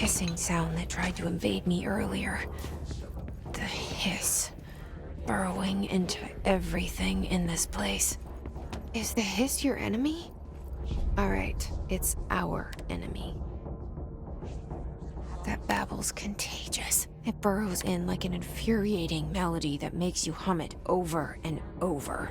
Hissing sound that tried to invade me earlier. The hiss, burrowing into everything in this place. Is the hiss your enemy? Alright, it's our enemy. That babble's contagious. It burrows in like an infuriating melody that makes you hum it over and over.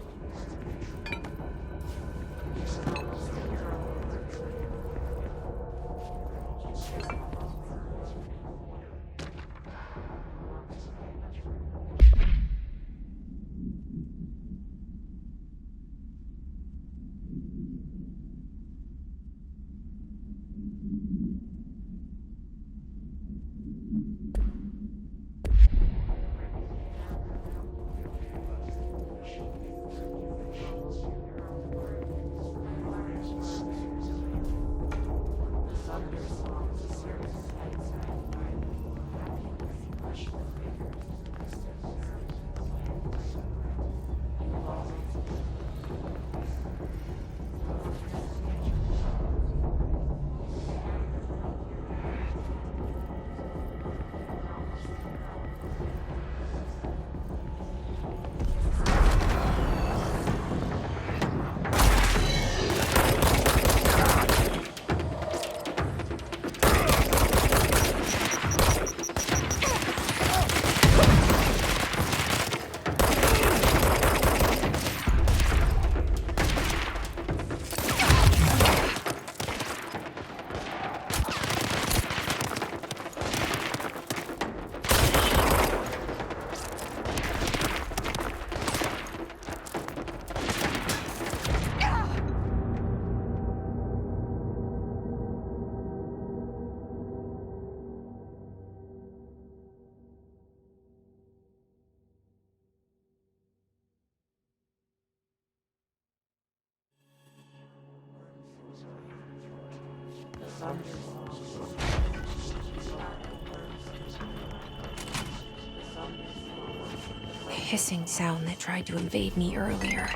The hissing sound that tried to invade me earlier.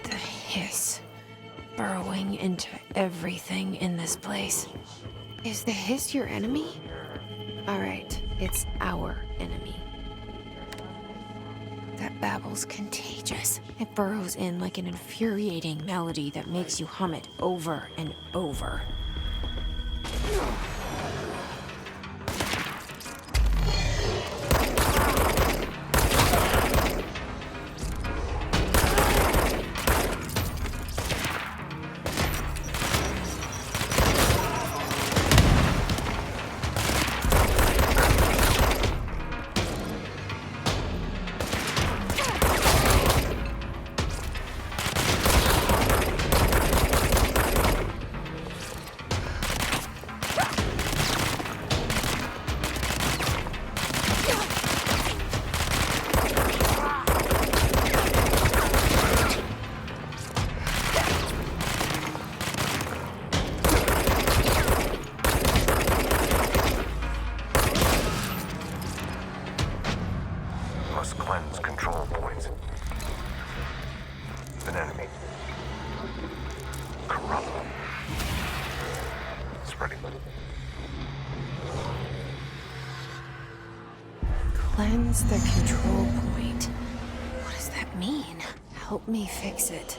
The hiss, burrowing into everything in this place. Is the hiss your enemy? Alright, it's our enemy. That babble's contagious. It burrows in like an infuriating melody that makes you hum it over and over. Must cleanse control points. An enemy. Corrupt. Spreading. Cleanse the control point. What does that mean? Help me fix it.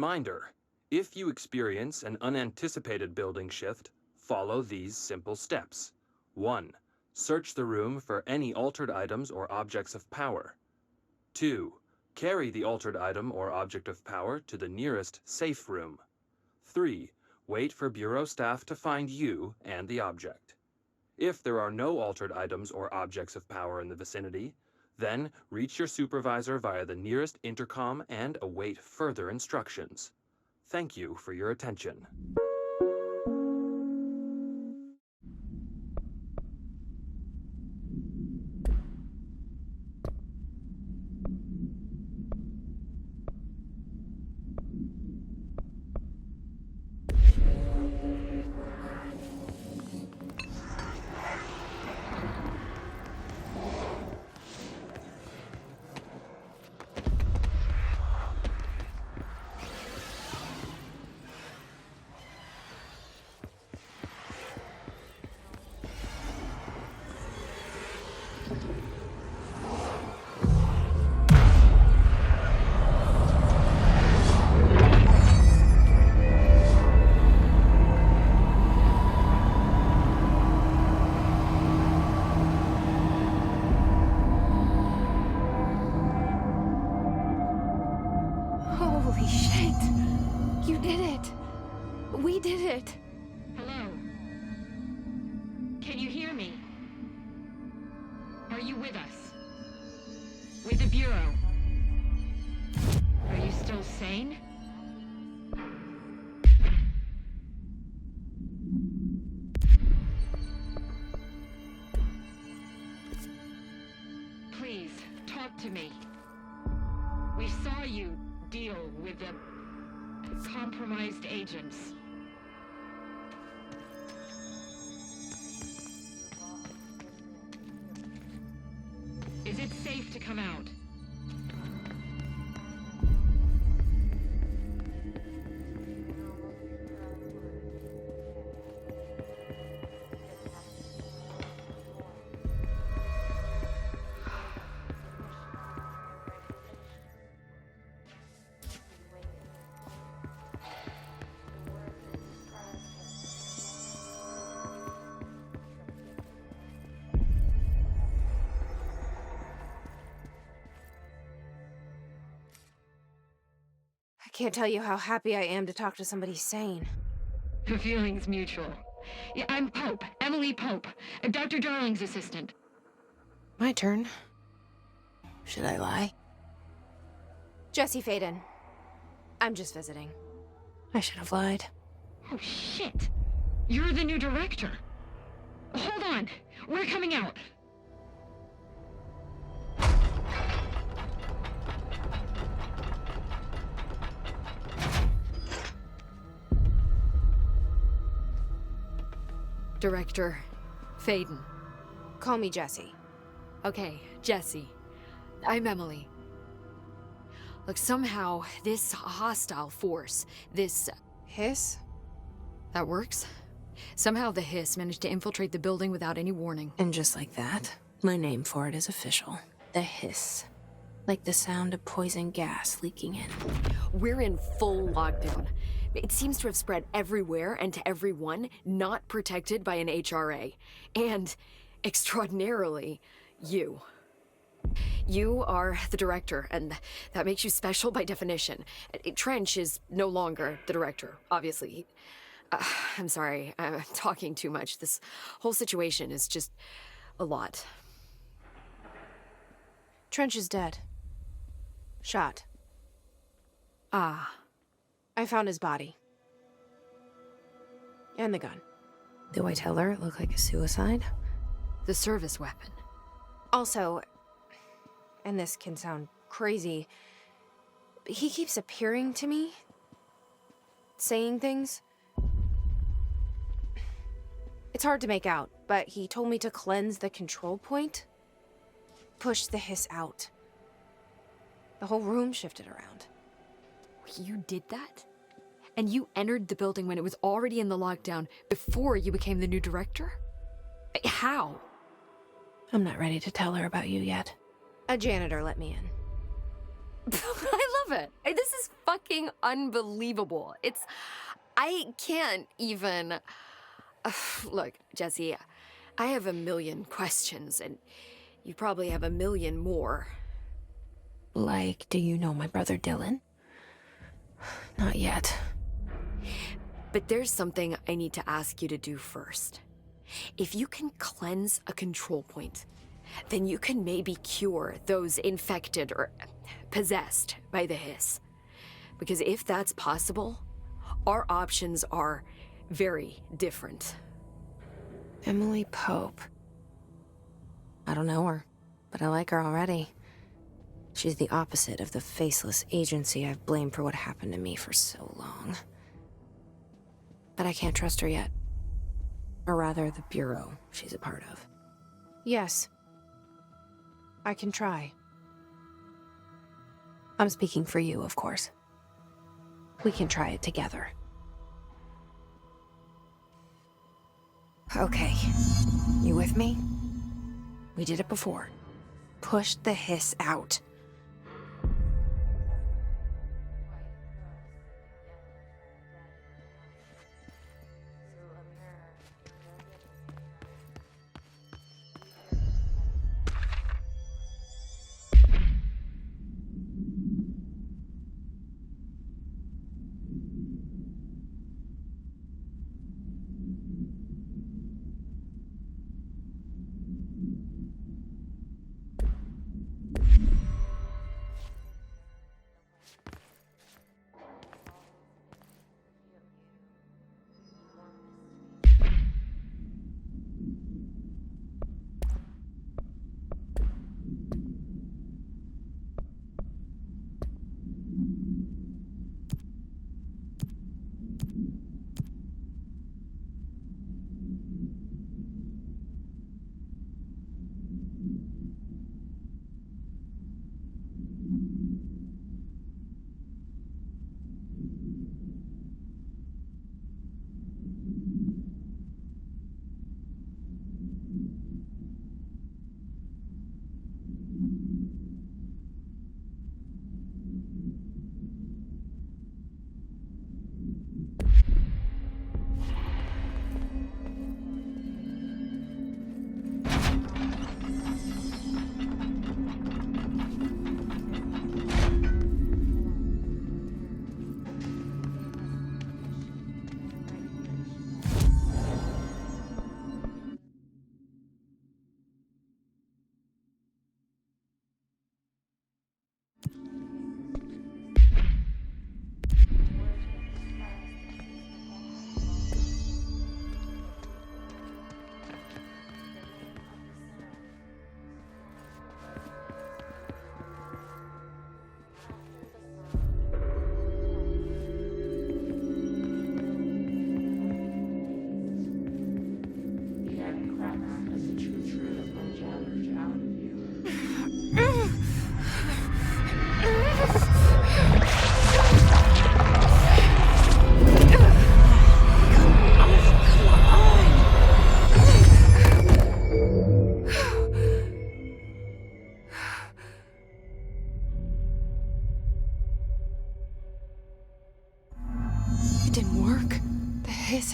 Reminder, if you experience an unanticipated building shift, follow these simple steps. 1. Search the room for any altered items or objects of power. 2. Carry the altered item or object of power to the nearest safe room. 3. Wait for Bureau staff to find you and the object. If there are no altered items or objects of power in the vicinity, then reach your supervisor via the nearest intercom and await further instructions. Thank you for your attention. Holy shit! You did it! We did it! Hello? Can you hear me? Are you with us? With the Bureau? Are you still sane? Please, talk to me. We saw you deal with the compromised agents. Is it safe to come out? I can't tell you how happy I am to talk to somebody sane. The feeling's mutual. Yeah, I'm Pope, Emily Pope, Dr. Darling's assistant. My turn. Should I lie? Jesse Faden. I'm just visiting. I should have lied. Oh, shit. You're the new director. Hold on. We're coming out. Director Faden. Call me Jesse. Okay, Jesse. I'm Emily. Look, somehow, this hostile force, this... Hiss? that works? Somehow the Hiss managed to infiltrate the building without any warning. And just like that, my name for it is official. The Hiss. Like the sound of poison gas leaking in. We're in full lockdown. It seems to have spread everywhere and to everyone not protected by an HRA. And, extraordinarily, you. You are the director, and that makes you special by definition. Trench is no longer the director, obviously. I'm sorry, I'm talking too much. This whole situation is just a lot. Trench is dead. Shot. Ah. I found his body. And the gun. Do I tell her it looked like a suicide? The service weapon. Also, and this can sound crazy, but he keeps appearing to me, saying things. It's hard to make out, but he told me to cleanse the control point, push the Hiss out. The whole room shifted around. You did that? And you entered the building when it was already in the lockdown before you became the new director? How? I'm not ready to tell her about you yet. A janitor let me in. I love it. This is fucking unbelievable. I can't even... Look, Jesse, I have a million questions, and you probably have a million more. Like, do you know my brother Dylan? Not yet. But there's something I need to ask you to do first. If you can cleanse a control point, then you can maybe cure those infected or possessed by the hiss. Because if that's possible, our options are very different. Emily Pope. I don't know her, but I like her already. She's the opposite of the faceless agency I've blamed for what happened to me for so long. But I can't trust her yet. Or rather, the Bureau she's a part of. Yes. I can try. I'm speaking for you, of course. We can try it together. Okay. You with me? We did it before. Push the hiss out.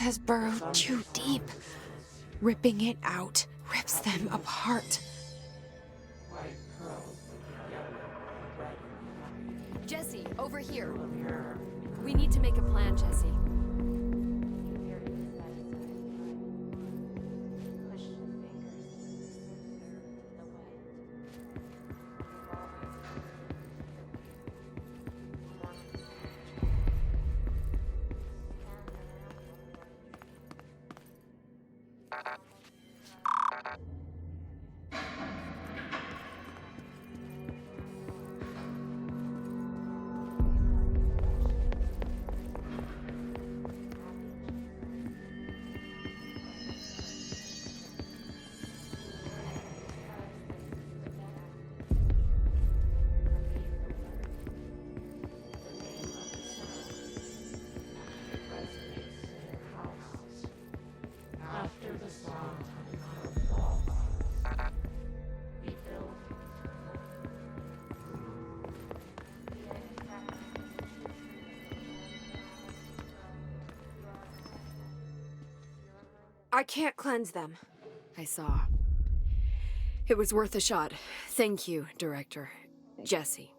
Has burrowed too deep. Ripping it out rips them apart. Jesse, over here. We need to make a plan, Jesse. I can't cleanse them. I saw. It was worth a shot. Thank you, Director. Jesse.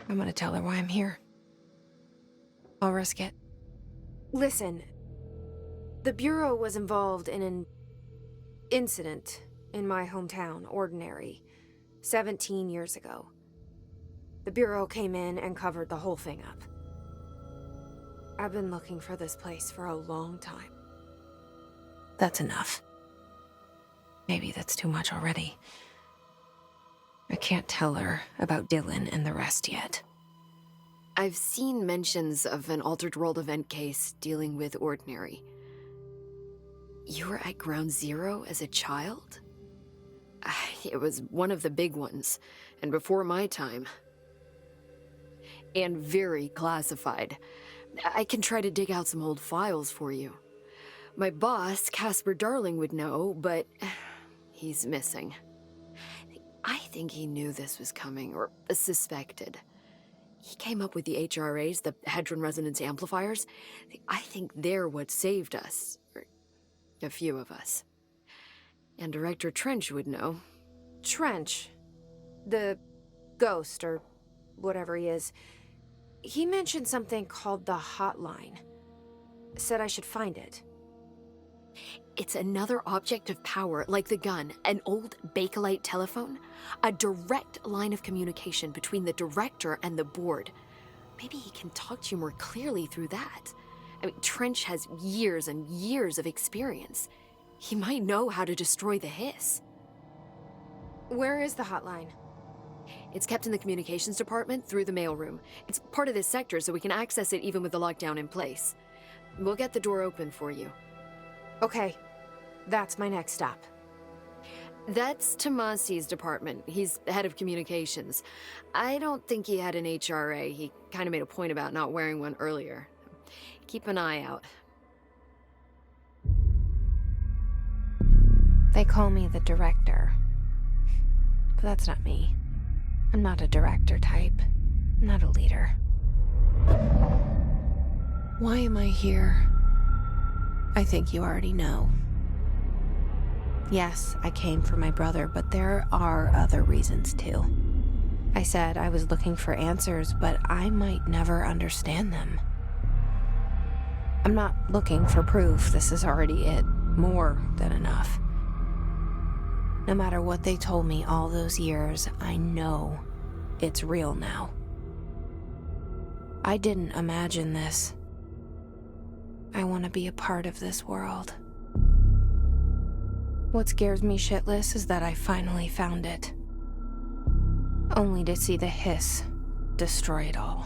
I'm gonna tell her why I'm here. I'll risk it. Listen, the Bureau was involved in an incident in my hometown, Ordinary, 17 years ago. The Bureau came in and covered the whole thing up. I've been looking for this place for a long time. That's enough. Maybe that's too much already. I can't tell her about Dylan and the rest yet. I've seen mentions of an Altered World event case dealing with Ordinary. You were at Ground Zero as a child? It was one of the big ones, and before my time. And very classified. I can try to dig out some old files for you. My boss, Casper Darling, would know, but he's missing. I think he knew this was coming, or suspected. He came up with the HRAs, the Hedron Resonance Amplifiers. I think they're what saved us. Or a few of us. And Director Trench would know. Trench. The ghost, or whatever he is. He mentioned something called the Hotline. Said I should find it. It's another object of power, like the gun, an old Bakelite telephone, a direct line of communication between the director and the board. Maybe he can talk to you more clearly through that. I mean, Trench has years and years of experience. He might know how to destroy the Hiss. Where is the hotline? It's kept in the communications department through the mailroom. It's part of this sector, so we can access it even with the lockdown in place. We'll get the door open for you. Okay, that's my next stop. That's Tomasi's department. He's head of communications. I don't think he had an HRA. He kind of made a point about not wearing one earlier. Keep an eye out. They call me the director. But that's not me. I'm not a director type. I'm not a leader. Why am I here? I think you already know. Yes, I came for my brother, but there are other reasons too. I said I was looking for answers, but I might never understand them. I'm not looking for proof. This is already it. More than enough. No matter what they told me all those years, I know it's real now. I didn't imagine this. I want to be a part of this world. What scares me shitless is that I finally found it. Only to see the Hiss destroy it all.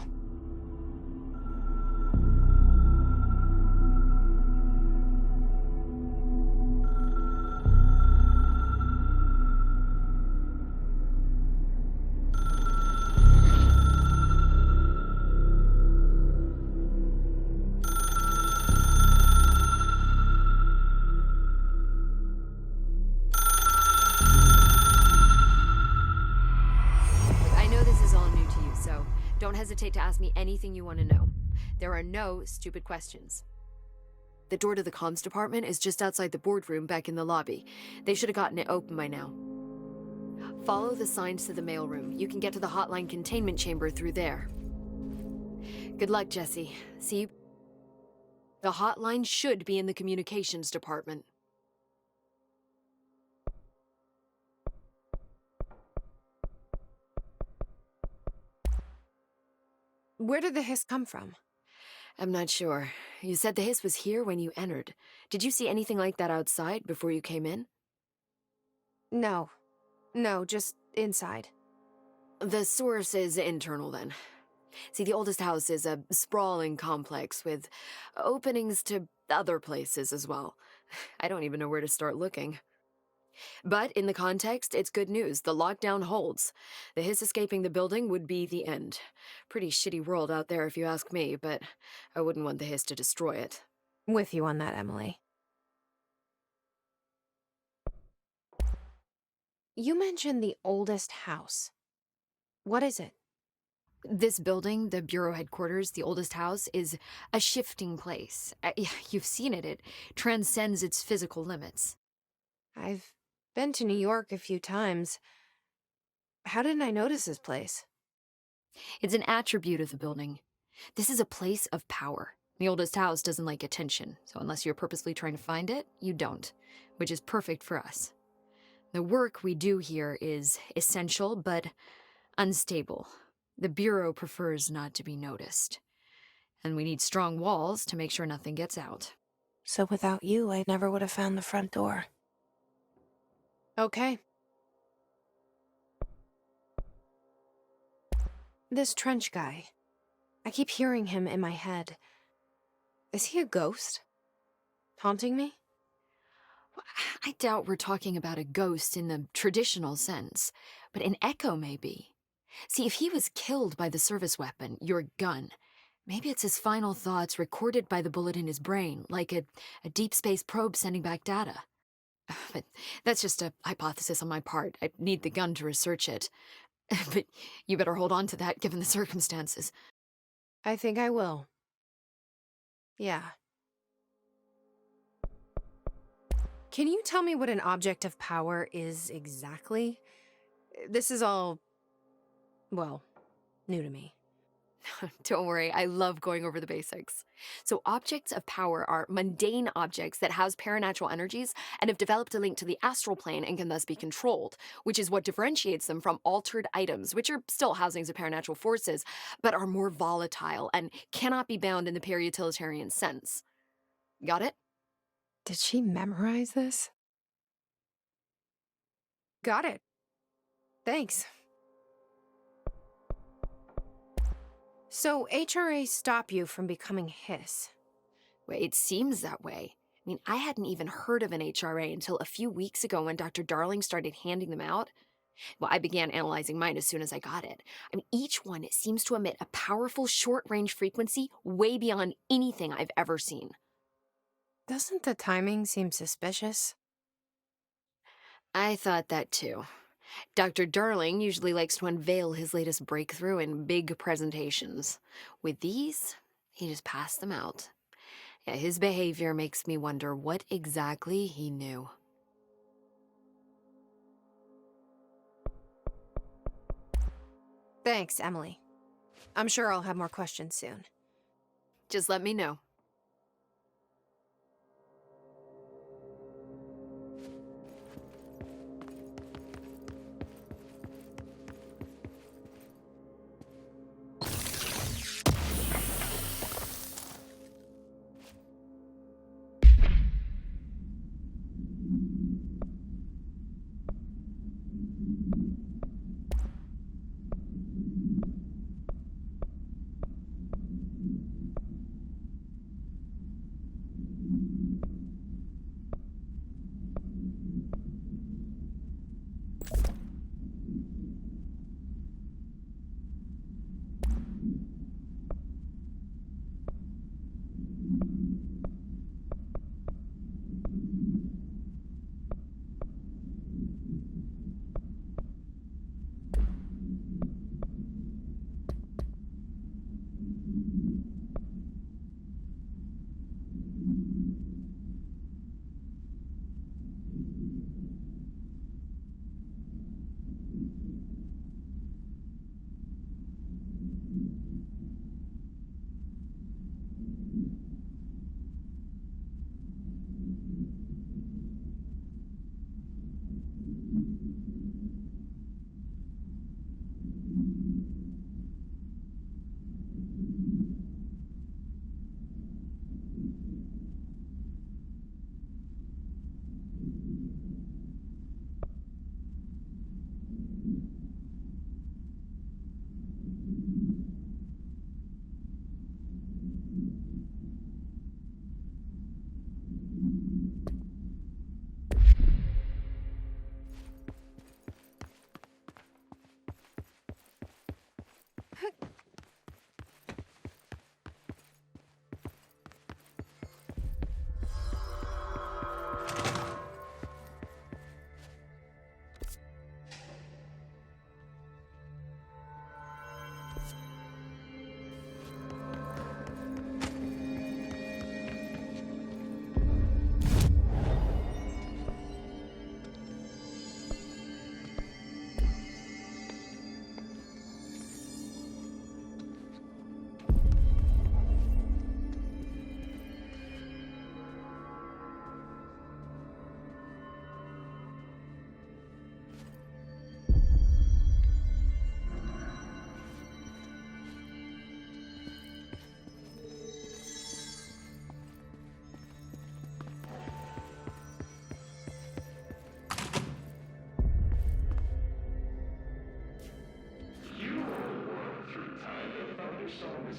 Don't hesitate to ask me anything you want to know. There are no stupid questions. The door to the comms department is just outside the boardroom back in the lobby. They should have gotten it open by now. Follow the signs to the mailroom. You can get to the hotline containment chamber through there. Good luck, Jesse. See you. The hotline should be in the communications department. Where did the Hiss come from? I'm not sure. You said the Hiss was here when you entered. Did you see anything like that outside before you came in? No. No, just inside. The source is internal, then. See, the oldest house is a sprawling complex with openings to other places as well. I don't even know where to start looking. But in the context, it's good news. The lockdown holds. The Hiss escaping the building would be the end. Pretty shitty world out there if you ask me, but I wouldn't want the Hiss to destroy it. With you on that, Emily. You mentioned the oldest house. What is it? This building, the Bureau headquarters, the oldest house, is a shifting place. Yeah, you've seen it. It transcends its physical limits. I've been to New York a few times. How didn't I notice this place? It's an attribute of the building. This is a place of power. The oldest house doesn't like attention, so unless you're purposely trying to find it, you don't, which is perfect for us. The work we do here is essential, but unstable. The Bureau prefers not to be noticed. And we need strong walls to make sure nothing gets out. So without you, I never would have found the front door. Okay. This Trench guy. I keep hearing him in my head. Is he a ghost? Haunting me? I doubt we're talking about a ghost in the traditional sense, but an echo maybe. See, if he was killed by the service weapon, your gun, maybe it's his final thoughts recorded by the bullet in his brain, like a deep space probe sending back data. But that's just a hypothesis on my part. I need the gun to research it. But you better hold on to that given the circumstances. I think I will. Yeah. Can you tell me what an object of power is exactly? This is all, well, new to me. Don't worry, I love going over the basics. So objects of power are mundane objects that house paranatural energies and have developed a link to the astral plane and can thus be controlled, which is what differentiates them from altered items, which are still housings of paranatural forces, but are more volatile and cannot be bound in the peri-utilitarian sense. Got it? Did she memorize this? Got it. Thanks. So HRA stop you from becoming Hiss? Well, it seems that way. I mean, I hadn't even heard of an HRA until a few weeks ago when Dr. Darling started handing them out. Well, I began analyzing mine as soon as I got it. I mean, each one seems to emit a powerful short-range frequency way beyond anything I've ever seen. Doesn't the timing seem suspicious? I thought that too. Dr. Darling usually likes to unveil his latest breakthrough in big presentations. With these, he just passed them out. Yeah, his behavior makes me wonder what exactly he knew. Thanks, Emily. I'm sure I'll have more questions soon. Just let me know.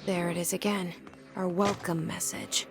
There it is again. Our welcome message.